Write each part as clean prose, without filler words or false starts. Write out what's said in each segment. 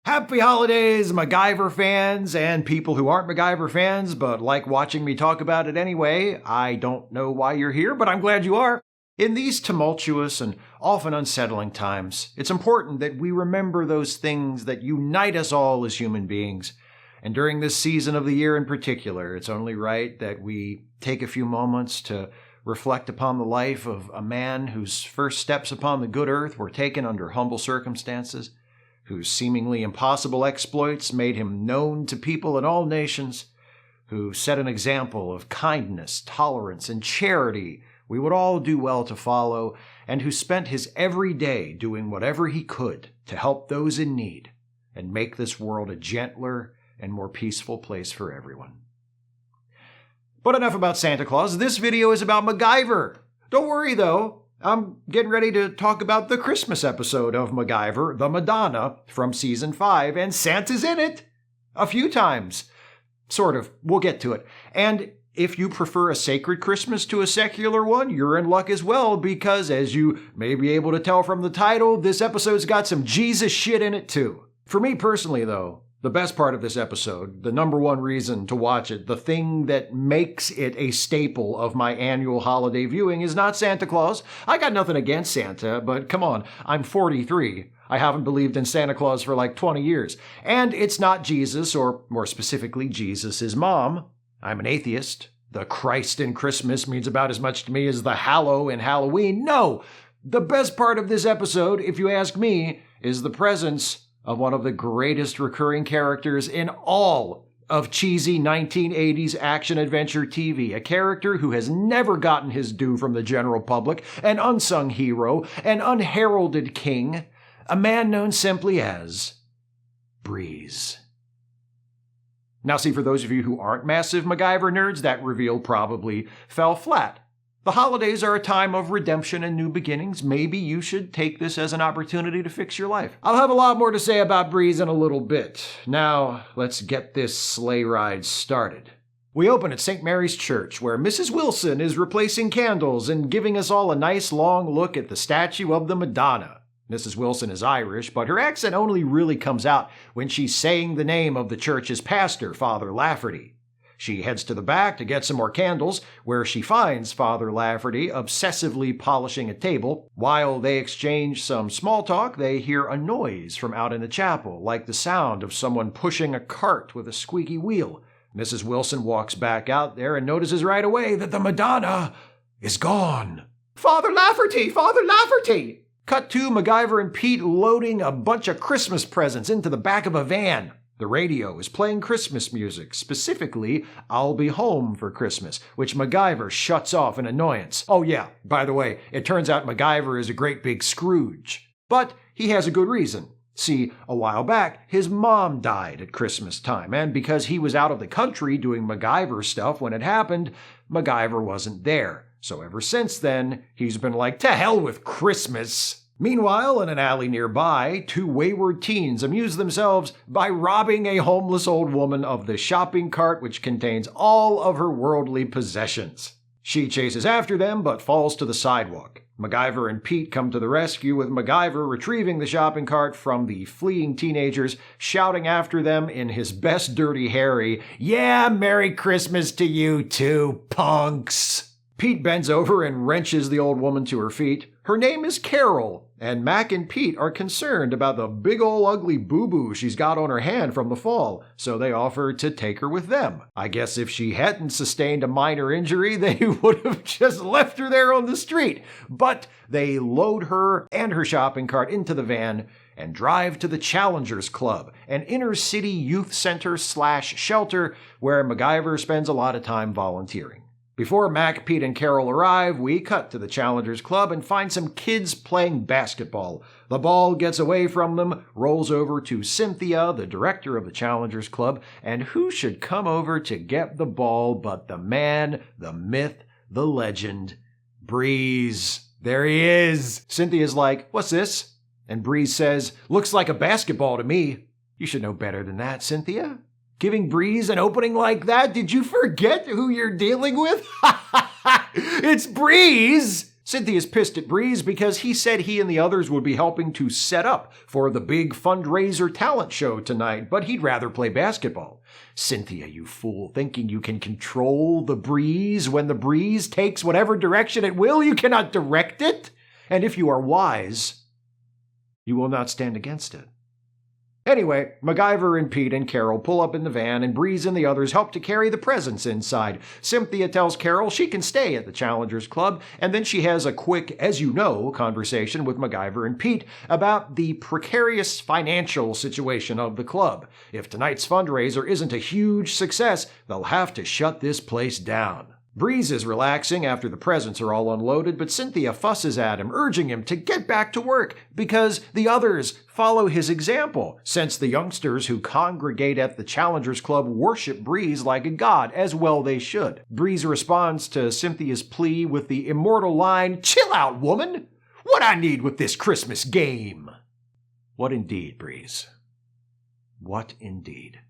Happy holidays, MacGyver fans and people who aren't MacGyver fans but like watching me talk about it anyway. I don't know why you're here, but I'm glad you are. In these tumultuous and often unsettling times, it's important that we remember those things that unite us all as human beings. And during this season of the year in particular, it's only right that we take a few moments to reflect upon the life of a man whose first steps upon the good earth were taken under humble circumstances, whose seemingly impossible exploits made him known to people in all nations, who set an example of kindness, tolerance, and charity we would all do well to follow, and who spent his every day doing whatever he could to help those in need and make this world a gentler and more peaceful place for everyone. But enough about Santa Claus. This video is about MacGyver. Don't worry, though. I'm getting ready to talk about the Christmas episode of MacGyver, The Madonna, from Season 5, and Santa's in it a few times. Sort of. We'll get to it. And if you prefer a sacred Christmas to a secular one, you're in luck as well, because as you may be able to tell from the title, this episode's got some Jesus shit in it too. For me personally, though, the best part of this episode, the number one reason to watch it, the thing that makes it a staple of my annual holiday viewing is not Santa Claus. I got nothing against Santa, but come on, I'm 43. I haven't believed in Santa Claus for like 20 years. And it's not Jesus, or more specifically, Jesus' mom. I'm an atheist. The Christ in Christmas means about as much to me as the Hallow in Halloween. No! The best part of this episode, if you ask me, is the presence of one of the greatest recurring characters in all of cheesy 1980s action-adventure TV, a character who has never gotten his due from the general public, an unsung hero, an unheralded king, a man known simply as Breeze. Now see, for those of you who aren't massive MacGyver nerds, that reveal probably fell flat. The holidays are a time of redemption and new beginnings. Maybe you should take this as an opportunity to fix your life. I'll have a lot more to say about Breeze in a little bit. Now, let's get this sleigh ride started. We open at St. Mary's Church, where Mrs. Wilson is replacing candles and giving us all a nice long look at the statue of the Madonna. Mrs. Wilson is Irish, but her accent only really comes out when she's saying the name of the church's pastor, Father Lafferty. She heads to the back to get some more candles, where she finds Father Lafferty obsessively polishing a table. While they exchange some small talk, they hear a noise from out in the chapel, like the sound of someone pushing a cart with a squeaky wheel. Mrs. Wilson walks back out there and notices right away that the Madonna is gone. Father Lafferty! Father Lafferty! Cut to MacGyver and Pete loading a bunch of Christmas presents into the back of a van. The radio is playing Christmas music, specifically I'll Be Home for Christmas, which MacGyver shuts off in annoyance. Oh yeah, by the way, it turns out MacGyver is a great big Scrooge. But he has a good reason. See, a while back, his mom died at Christmas time, and because he was out of the country doing MacGyver stuff when it happened, MacGyver wasn't there. So ever since then, he's been like, to hell with Christmas. Meanwhile, in an alley nearby, two wayward teens amuse themselves by robbing a homeless old woman of the shopping cart which contains all of her worldly possessions. She chases after them but falls to the sidewalk. MacGyver and Pete come to the rescue, with MacGyver retrieving the shopping cart from the fleeing teenagers, shouting after them in his best Dirty Harry, "Yeah, Merry Christmas to you too, punks!" Pete bends over and wrenches the old woman to her feet. Her name is Carol, and Mac and Pete are concerned about the big ol' ugly boo-boo she's got on her hand from the fall, so they offer to take her with them. I guess if she hadn't sustained a minor injury, they would have just left her there on the street. But they load her and her shopping cart into the van and drive to the Challengers Club, an inner-city youth center/shelter where MacGyver spends a lot of time volunteering. Before Mac, Pete, and Carol arrive, we cut to the Challengers Club and find some kids playing basketball. The ball gets away from them, rolls over to Cynthia, the director of the Challengers Club, and who should come over to get the ball but the man, the myth, the legend, Breeze. There he is! Cynthia's like, "What's this?" And Breeze says, "Looks like a basketball to me." You should know better than that, Cynthia. Giving Breeze an opening like that? Did you forget who you're dealing with? It's Breeze! Cynthia's pissed at Breeze because he said he and the others would be helping to set up for the big fundraiser talent show tonight, but he'd rather play basketball. Cynthia, you fool, thinking you can control the breeze when the breeze takes whatever direction it will, you cannot direct it. And if you are wise, you will not stand against it. Anyway, MacGyver and Pete and Carol pull up in the van, and Breeze and the others help to carry the presents inside. Cynthia tells Carol she can stay at the Challengers Club, and then she has a quick, as you know, conversation with MacGyver and Pete about the precarious financial situation of the club. If tonight's fundraiser isn't a huge success, they'll have to shut this place down. Breeze is relaxing after the presents are all unloaded, but Cynthia fusses at him, urging him to get back to work because the others follow his example, since the youngsters who congregate at the Challengers Club worship Breeze like a god, as well they should. Breeze responds to Cynthia's plea with the immortal line, "Chill out, woman! What I need with this Christmas game?" What indeed, Breeze? What indeed?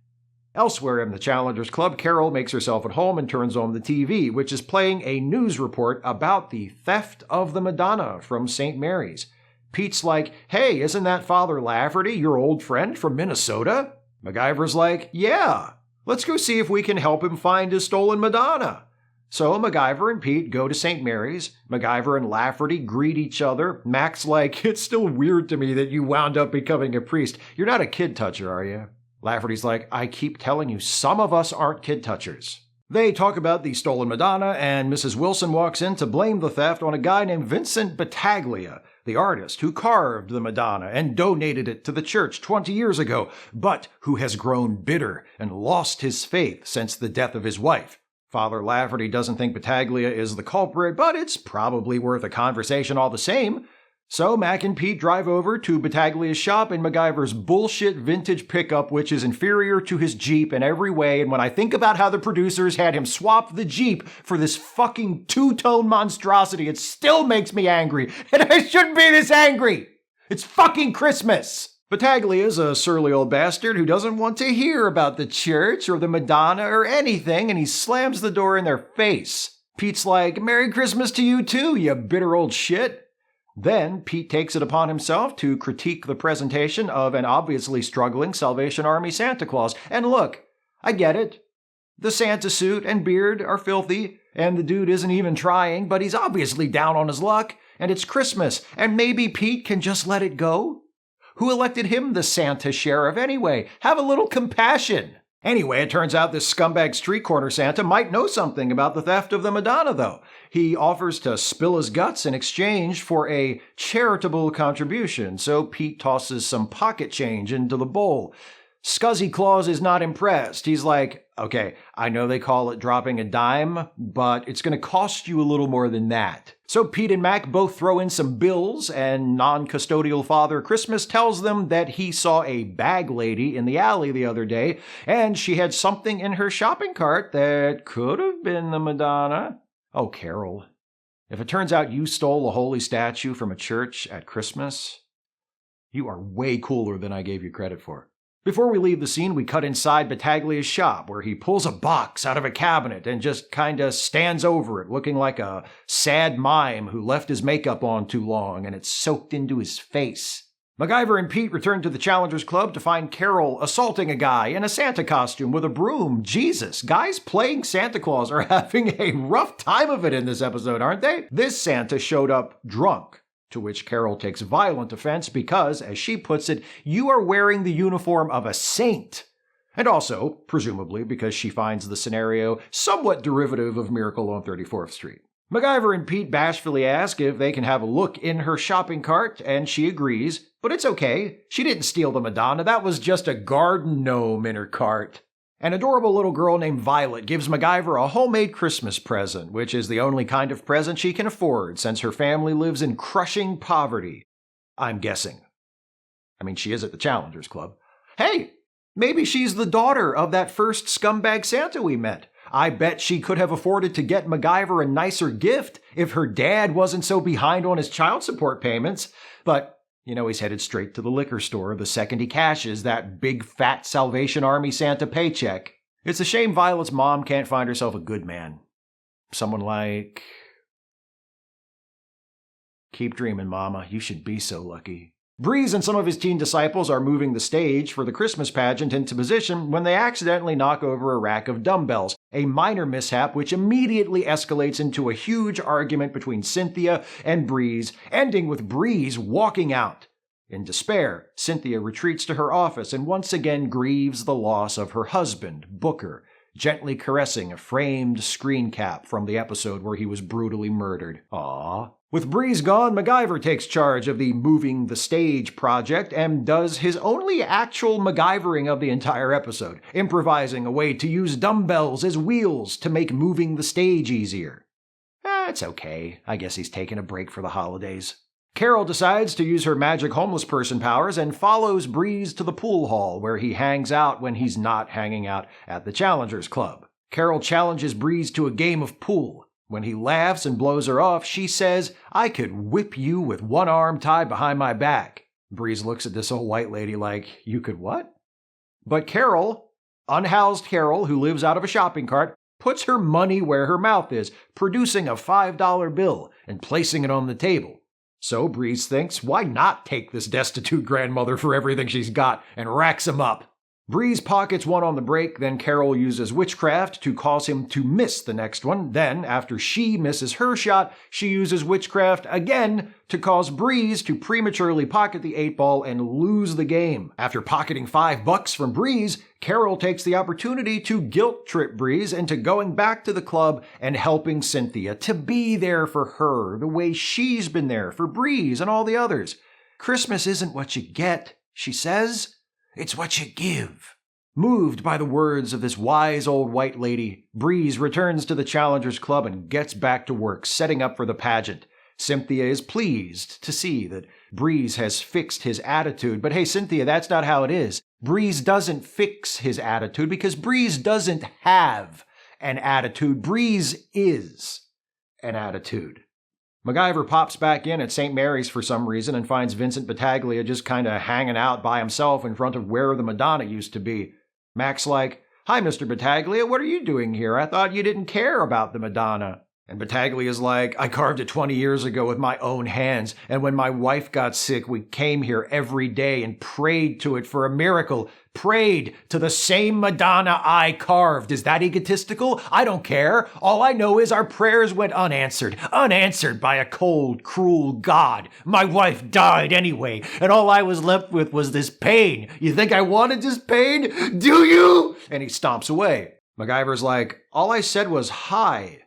Elsewhere in the Challengers Club, Carol makes herself at home and turns on the TV, which is playing a news report about the theft of the Madonna from St. Mary's. Pete's like, "Hey, isn't that Father Lafferty, your old friend from Minnesota?" MacGyver's like, "Yeah, let's go see if we can help him find his stolen Madonna." So MacGyver and Pete go to St. Mary's. MacGyver and Lafferty greet each other. Mac's like, "It's still weird to me that you wound up becoming a priest. You're not a kid toucher, are you?" Lafferty's like, "I keep telling you, some of us aren't kid touchers." They talk about the stolen Madonna, and Mrs. Wilson walks in to blame the theft on a guy named Vincent Battaglia, the artist who carved the Madonna and donated it to the church 20 years ago, but who has grown bitter and lost his faith since the death of his wife. Father Lafferty doesn't think Battaglia is the culprit, but it's probably worth a conversation all the same. So Mac and Pete drive over to Battaglia's shop in MacGyver's bullshit vintage pickup, which is inferior to his Jeep in every way, and when I think about how the producers had him swap the Jeep for this fucking two-tone monstrosity, it still makes me angry, and I shouldn't be this angry! It's fucking Christmas! Battaglia's a surly old bastard who doesn't want to hear about the church or the Madonna or anything, and he slams the door in their face. Pete's like, "Merry Christmas to you too, you bitter old shit." Then Pete takes it upon himself to critique the presentation of an obviously struggling Salvation Army Santa Claus. And look, I get it. The Santa suit and beard are filthy, and the dude isn't even trying, but he's obviously down on his luck, and it's Christmas, and maybe Pete can just let it go? Who elected him the Santa sheriff anyway? Have a little compassion. Anyway, it turns out this scumbag street corner Santa might know something about the theft of the Madonna, though. He offers to spill his guts in exchange for a charitable contribution, so Pete tosses some pocket change into the bowl. Scuzzy Claus is not impressed. He's like, "Okay, I know they call it dropping a dime, but it's going to cost you a little more than that." So Pete and Mac both throw in some bills, and non-custodial Father Christmas tells them that he saw a bag lady in the alley the other day, and she had something in her shopping cart that could have been the Madonna. Oh, Carol, if it turns out you stole a holy statue from a church at Christmas, you are way cooler than I gave you credit for. Before we leave the scene, we cut inside Battaglia's shop, where he pulls a box out of a cabinet and just kinda stands over it, looking like a sad mime who left his makeup on too long and it's soaked into his face. MacGyver and Pete return to the Challengers Club to find Carol assaulting a guy in a Santa costume with a broom. Jesus, guys playing Santa Claus are having a rough time of it in this episode, aren't they? This Santa showed up drunk, to which Carol takes violent offense because, as she puts it, you are wearing the uniform of a saint. And also, presumably, because she finds the scenario somewhat derivative of Miracle on 34th Street. MacGyver and Pete bashfully ask if they can have a look in her shopping cart, and she agrees, but it's okay. She didn't steal the Madonna, that was just a garden gnome in her cart. An adorable little girl named Violet gives MacGyver a homemade Christmas present, which is the only kind of present she can afford since her family lives in crushing poverty. I'm guessing. I mean, she is at the Challengers Club. Hey, maybe she's the daughter of that first scumbag Santa we met. I bet she could have afforded to get MacGyver a nicer gift if her dad wasn't so behind on his child support payments. But you know, he's headed straight to the liquor store the second he cashes that big fat Salvation Army Santa paycheck. It's a shame Violet's mom can't find herself a good man. Someone like Keep dreaming, Mama. You should be so lucky. Breeze and some of his teen disciples are moving the stage for the Christmas pageant into position when they accidentally knock over a rack of dumbbells, a minor mishap which immediately escalates into a huge argument between Cynthia and Breeze, ending with Breeze walking out. In despair, Cynthia retreats to her office and once again grieves the loss of her husband, Booker, gently caressing a framed screen cap from the episode where he was brutally murdered. Aww. With Breeze gone, MacGyver takes charge of the Moving the Stage project and does his only actual MacGyvering of the entire episode, improvising a way to use dumbbells as wheels to make moving the stage easier. It's okay. I guess he's taking a break for the holidays. Carol decides to use her magic homeless person powers and follows Breeze to the pool hall where he hangs out when he's not hanging out at the Challengers Club. Carol challenges Breeze to a game of pool. When he laughs and blows her off, she says, "I could whip you with one arm tied behind my back." Breeze looks at this old white lady like, "You could what?" But Carol, unhoused Carol who lives out of a shopping cart, puts her money where her mouth is, producing a $5 bill and placing it on the table. So Breeze thinks, why not take this destitute grandmother for everything she's got, and racks him up. Breeze pockets one on the break, then Carol uses witchcraft to cause him to miss the next one. Then, after she misses her shot, she uses witchcraft again to cause Breeze to prematurely pocket the 8-ball and lose the game. After pocketing $5 from Breeze, Carol takes the opportunity to guilt-trip Breeze into going back to the club and helping Cynthia to be there for her the way she's been there for Breeze and all the others. "Christmas isn't what you get," she says. "It's what you give." Moved by the words of this wise old white lady, Breeze returns to the Challengers Club and gets back to work, setting up for the pageant. Cynthia is pleased to see that Breeze has fixed his attitude. But hey, Cynthia, that's not how it is. Breeze doesn't fix his attitude because Breeze doesn't have an attitude. Breeze is an attitude. MacGyver pops back in at St. Mary's for some reason and finds Vincent Battaglia just kinda hanging out by himself in front of where the Madonna used to be. Mac's like, "Hi, Mr. Battaglia, what are you doing here? I thought you didn't care about the Madonna." And Battaglia's like, "I carved it 20 years ago with my own hands, and when my wife got sick, we came here every day and prayed to it for a miracle. Prayed to the same Madonna I carved. Is that egotistical? I don't care. All I know is our prayers went unanswered. Unanswered by a cold, cruel God. My wife died anyway, and all I was left with was this pain. You think I wanted this pain? Do you?" And he stomps away. MacGyver's like, "All I said was hi.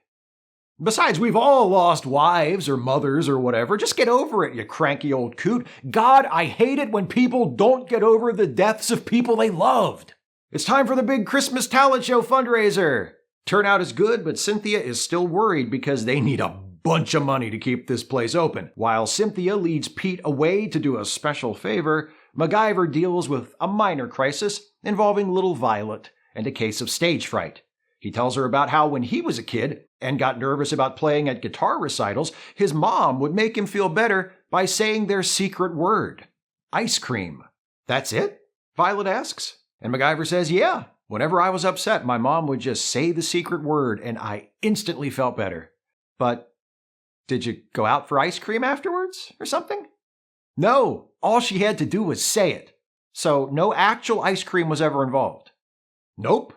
Besides, we've all lost wives or mothers or whatever. Just get over it, you cranky old coot. God, I hate it when people don't get over the deaths of people they loved." It's time for the big Christmas talent show fundraiser. Turnout is good, but Cynthia is still worried because they need a bunch of money to keep this place open. While Cynthia leads Pete away to do a special favor, MacGyver deals with a minor crisis involving little Violet and a case of stage fright. He tells her about how when he was a kid and got nervous about playing at guitar recitals, his mom would make him feel better by saying their secret word, ice cream. "That's it?" Violet asks. And MacGyver says, "Yeah, whenever I was upset, my mom would just say the secret word and I instantly felt better." "But did you go out for ice cream afterwards or something?" "No, all she had to do was say it. So no actual ice cream was ever involved." "Nope."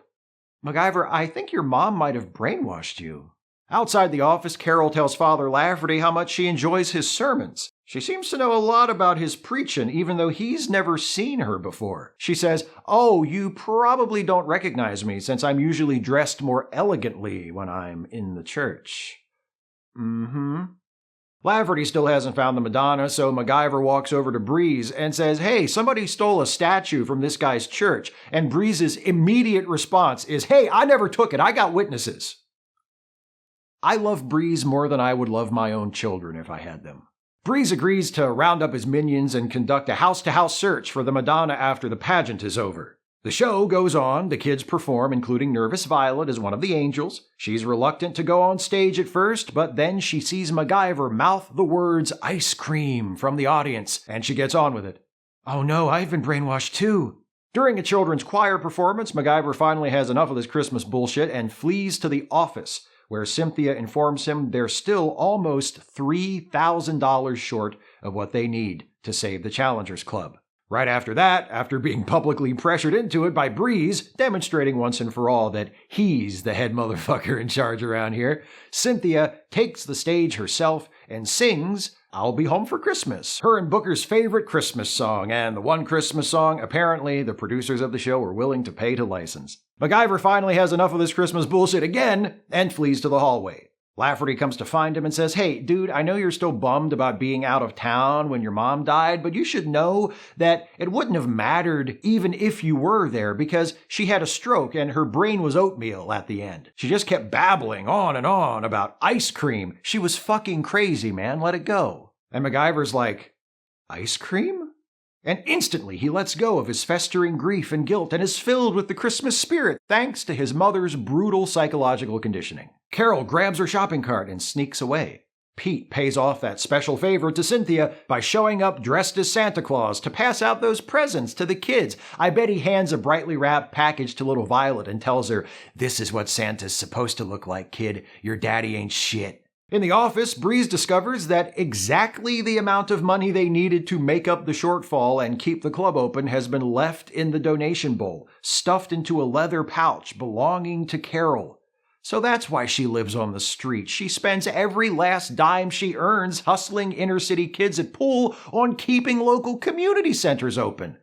"MacGyver, I think your mom might have brainwashed you." Outside the office, Carol tells Father Lafferty how much she enjoys his sermons. She seems to know a lot about his preaching, even though he's never seen her before. She says, "Oh, you probably don't recognize me since I'm usually dressed more elegantly when I'm in the church." Lafferty still hasn't found the Madonna, so MacGyver walks over to Breeze and says, "Hey, somebody stole a statue from this guy's church." And Breeze's immediate response is, "Hey, I never took it. I got witnesses." I love Breeze more than I would love my own children if I had them. Breeze agrees to round up his minions and conduct a house-to-house search for the Madonna after the pageant is over. The show goes on, the kids perform, including Nervous Violet as one of the angels. She's reluctant to go on stage at first, but then she sees MacGyver mouth the words ice cream from the audience, and she gets on with it. "Oh no, I've been brainwashed too." During a children's choir performance, MacGyver finally has enough of this Christmas bullshit and flees to the office, where Cynthia informs him they're still almost $3,000 short of what they need to save the Challengers Club. Right after that, after being publicly pressured into it by Breeze, demonstrating once and for all that he's the head motherfucker in charge around here, Cynthia takes the stage herself and sings I'll Be Home for Christmas, her and Booker's favorite Christmas song, and the one Christmas song apparently the producers of the show were willing to pay to license. MacGyver finally has enough of this Christmas bullshit again and flees to the hallway. Lafferty comes to find him and says, hey, dude, I know you're still bummed about being out of town when your mom died, but you should know that it wouldn't have mattered even if you were there because she had a stroke and her brain was oatmeal at the end. She just kept babbling on and on about ice cream. She was fucking crazy, man. Let it go. And MacGyver's like, ice cream? And instantly he lets go of his festering grief and guilt and is filled with the Christmas spirit thanks to his mother's brutal psychological conditioning. Carol grabs her shopping cart and sneaks away. Pete pays off that special favor to Cynthia by showing up dressed as Santa Claus to pass out those presents to the kids. I bet he hands a brightly wrapped package to little Violet and tells her, this is what Santa's supposed to look like, kid. Your daddy ain't shit. In the office, Breeze discovers that exactly the amount of money they needed to make up the shortfall and keep the club open has been left in the donation bowl, stuffed into a leather pouch belonging to Carol. So that's why she lives on the street. She spends every last dime she earns hustling inner-city kids at pool on keeping local community centers open.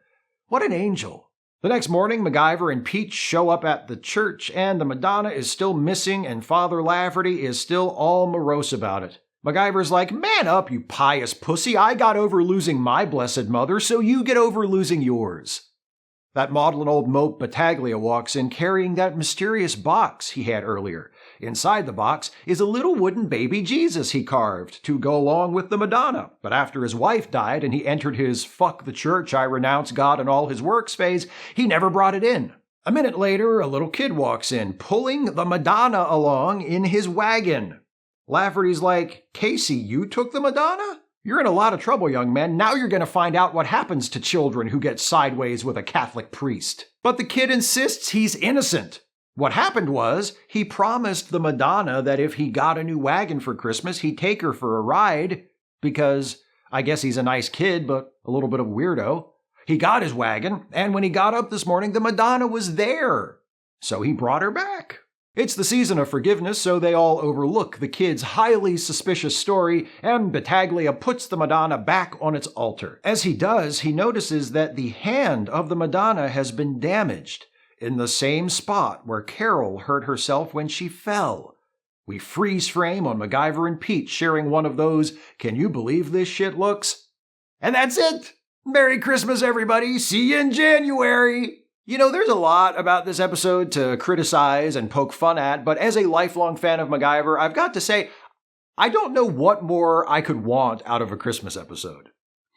What an angel. The next morning, MacGyver and Pete show up at the church, and the Madonna is still missing, and Father Lafferty is still all morose about it. MacGyver's like, man up, you pious pussy. I got over losing my blessed mother, so you get over losing yours. That maudlin old mope Battaglia walks in carrying that mysterious box he had earlier. Inside the box is a little wooden baby Jesus he carved to go along with the Madonna. But after his wife died and he entered his fuck the church, I renounce God and all his works phase, he never brought it in. A minute later, a little kid walks in, pulling the Madonna along in his wagon. Lafferty's like, Casey, you took the Madonna? You're in a lot of trouble, young man. Now you're going to find out what happens to children who get sideways with a Catholic priest. But the kid insists he's innocent. What happened was, he promised the Madonna that if he got a new wagon for Christmas, he'd take her for a ride, because I guess he's a nice kid, but a little bit of a weirdo. He got his wagon, and when he got up this morning, the Madonna was there. So he brought her back. It's the season of forgiveness, so they all overlook the kid's highly suspicious story, and Battaglia puts the Madonna back on its altar. As he does, he notices that the hand of the Madonna has been damaged, in the same spot where Carol hurt herself when she fell. We freeze frame on MacGyver and Pete sharing one of those, can you believe this shit looks? And that's it! Merry Christmas, everybody! See you in January! You know, there's a lot about this episode to criticize and poke fun at, but as a lifelong fan of MacGyver, I've got to say, I don't know what more I could want out of a Christmas episode.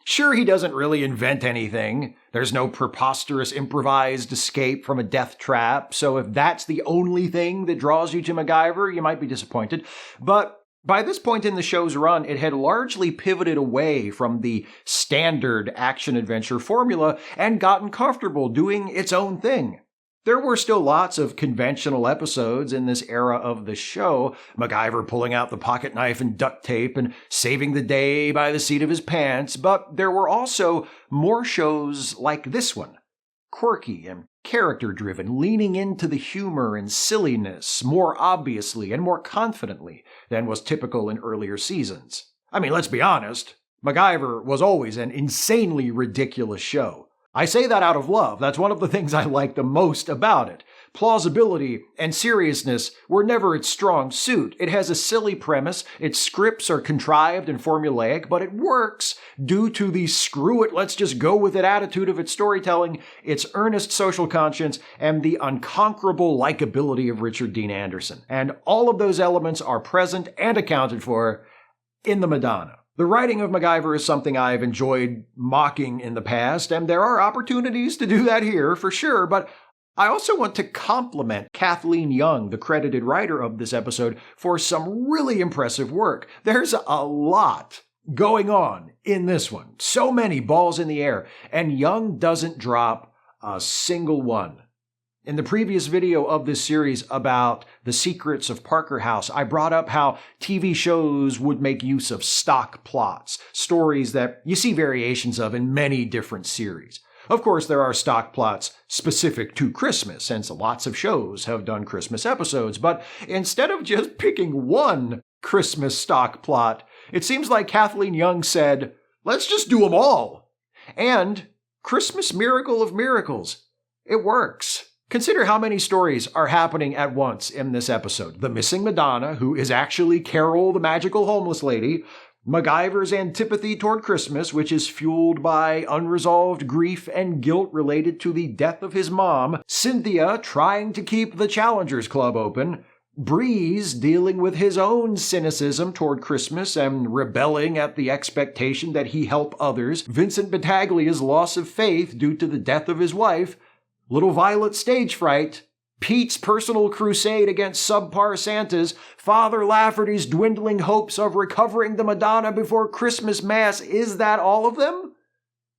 Sure, he doesn't really invent anything. There's no preposterous improvised escape from a death trap, so if that's the only thing that draws you to MacGyver, you might be disappointed. But by this point in the show's run, it had largely pivoted away from the standard action-adventure formula and gotten comfortable doing its own thing. There were still lots of conventional episodes in this era of the show, MacGyver pulling out the pocket knife and duct tape and saving the day by the seat of his pants, but there were also more shows like this one. Quirky and character-driven, leaning into the humor and silliness more obviously and more confidently than was typical in earlier seasons. I mean, let's be honest, MacGyver was always an insanely ridiculous show. I say that out of love. That's one of the things I like the most about it. Plausibility and seriousness were never its strong suit. It has a silly premise, its scripts are contrived and formulaic, but it works due to the screw it, let's just go with it attitude of its storytelling, its earnest social conscience, and the unconquerable likability of Richard Dean Anderson. And all of those elements are present and accounted for in the Madonna. The writing of MacGyver is something I've enjoyed mocking in the past, and there are opportunities to do that here for sure, but I also want to compliment Kathleen Young, the credited writer of this episode, for some really impressive work. There's a lot going on in this one. So many balls in the air, and Young doesn't drop a single one. In the previous video of this series about the secrets of Parker House, I brought up how TV shows would make use of stock plots, stories that you see variations of in many different series. Of course, there are stock plots specific to Christmas, since lots of shows have done Christmas episodes, but instead of just picking one Christmas stock plot, it seems like Kathleen Young said, let's just do them all. And Christmas Miracle of Miracles. It works. Consider how many stories are happening at once in this episode. The missing Madonna, who is actually Carol, the magical homeless lady. MacGyver's antipathy toward Christmas, which is fueled by unresolved grief and guilt related to the death of his mom. Cynthia trying to keep the Challengers Club open. Breezy dealing with his own cynicism toward Christmas and rebelling at the expectation that he help others. Vincent Battaglia's loss of faith due to the death of his wife. Little Violet's stage fright, Pete's personal crusade against subpar Santas, Father Lafferty's dwindling hopes of recovering the Madonna before Christmas Mass. Is that all of them?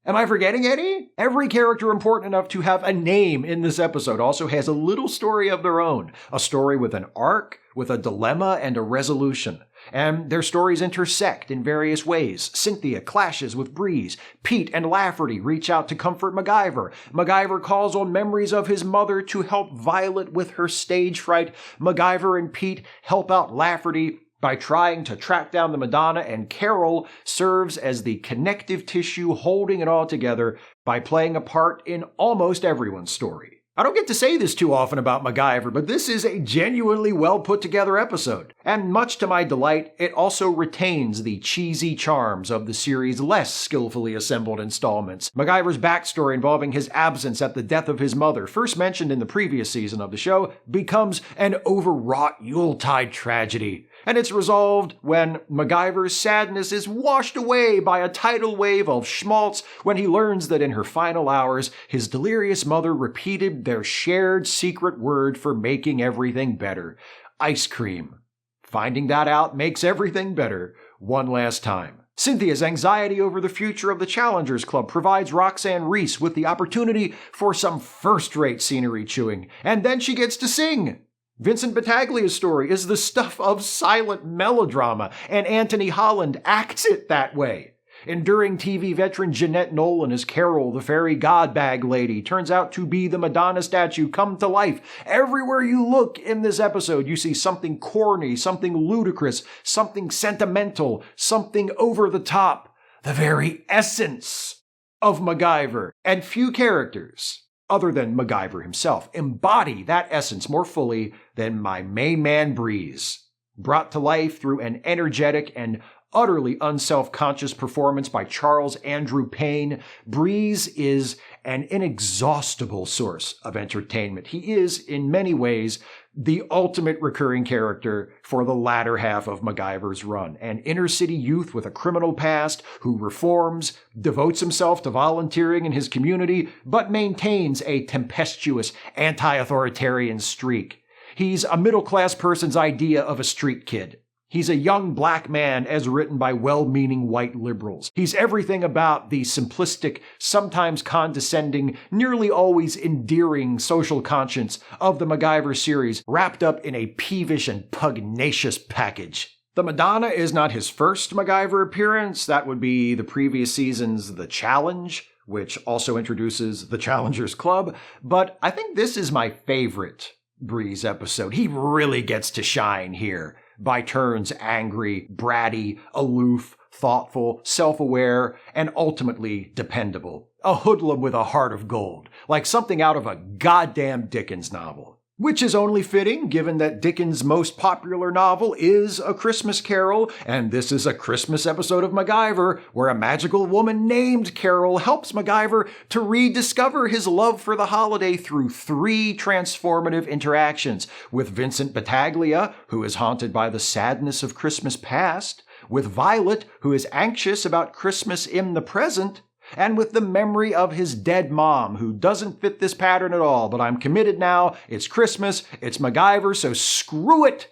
Am I forgetting any? Every character important enough to have a name in this episode also has a little story of their own. A story with an arc, with a dilemma, and a resolution. And their stories intersect in various ways. Cynthia clashes with Breeze. Pete and Lafferty reach out to comfort MacGyver. MacGyver calls on memories of his mother to help Violet with her stage fright. MacGyver and Pete help out Lafferty by trying to track down the Madonna, and Carol serves as the connective tissue holding it all together by playing a part in almost everyone's story. I don't get to say this too often about MacGyver, but this is a genuinely well put together episode. And much to my delight, it also retains the cheesy charms of the series' less skillfully assembled installments. MacGyver's backstory involving his absence at the death of his mother, first mentioned in the previous season of the show, becomes an overwrought Yuletide tragedy. And it's resolved when MacGyver's sadness is washed away by a tidal wave of schmaltz when he learns that in her final hours, his delirious mother repeated their shared secret word for making everything better: ice cream. Finding that out makes everything better one last time. Cynthia's anxiety over the future of the Challengers Club provides Roxanne Reese with the opportunity for some first-rate scenery chewing, and then she gets to sing. Vincent Battaglia's story is the stuff of silent melodrama, and Anthony Holland acts it that way. Enduring TV veteran Jeanette Nolan as Carol, the fairy god bag lady, turns out to be the Madonna statue come to life. Everywhere you look in this episode, you see something corny, something ludicrous, something sentimental, something over the top. The very essence of MacGyver. And few characters, other than MacGyver himself, embody that essence more fully than my main man Breeze. Brought to life through an energetic and utterly unself-conscious performance by Charles Andrew Payne, Breeze is an inexhaustible source of entertainment. He is, in many ways, the ultimate recurring character for the latter half of MacGyver's run. An inner-city youth with a criminal past who reforms, devotes himself to volunteering in his community, but maintains a tempestuous, anti-authoritarian streak. He's a middle-class person's idea of a street kid. He's a young black man as written by well-meaning white liberals. He's everything about the simplistic, sometimes condescending, nearly always endearing social conscience of the MacGyver series, wrapped up in a peevish and pugnacious package. The Madonna is not his first MacGyver appearance. That would be the previous season's The Challenge, which also introduces the Challengers Club. But I think this is my favorite Breeze episode. He really gets to shine here. By turns angry, bratty, aloof, thoughtful, self-aware, and ultimately dependable. A hoodlum with a heart of gold, like something out of a goddamn Dickens novel. Which is only fitting, given that Dickens' most popular novel is A Christmas Carol, and this is a Christmas episode of MacGyver, where a magical woman named Carol helps MacGyver to rediscover his love for the holiday through 3 transformative interactions, with Vincent Battaglia, who is haunted by the sadness of Christmas past, with Violet, who is anxious about Christmas in the present, and with the memory of his dead mom, who doesn't fit this pattern at all, but I'm committed now, it's Christmas, it's MacGyver, so screw it,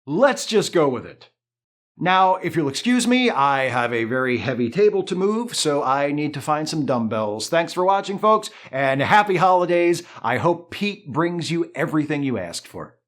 let's just go with it. Now, if you'll excuse me, I have a very heavy table to move, so I need to find some dumbbells. Thanks for watching, folks, and happy holidays. I hope Pete brings you everything you asked for.